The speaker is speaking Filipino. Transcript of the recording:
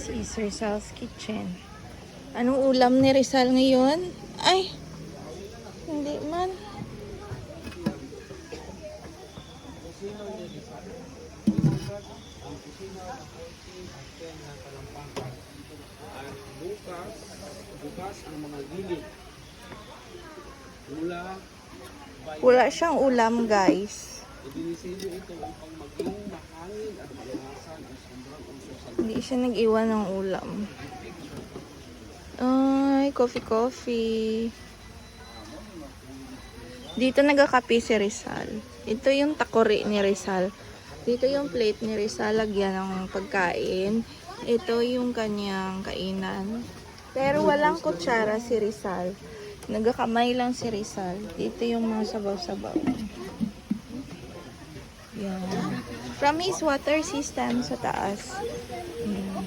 is Rizal's Kitchen. Anong ulam ni Rizal ngayon? Ay, hindi man. Bukas ang mga gilid. Wala siyang ulam, guys. Idinisilyo ito upang maging mahangin at malasan ang sobrang uso sa Hindi siya nag-iwan ng ulam. Ay, coffee. Dito nagkakape si Rizal. Ito yung takori ni Rizal. Dito yung plate ni Rizal, lagyan ng pagkain. Ito yung kanyang kainan. Pero walang kutsara si Rizal. Nagkakamay lang si Rizal. Dito yung mga sabaw-sabaw. Yan. From his water system sa taas. Yan.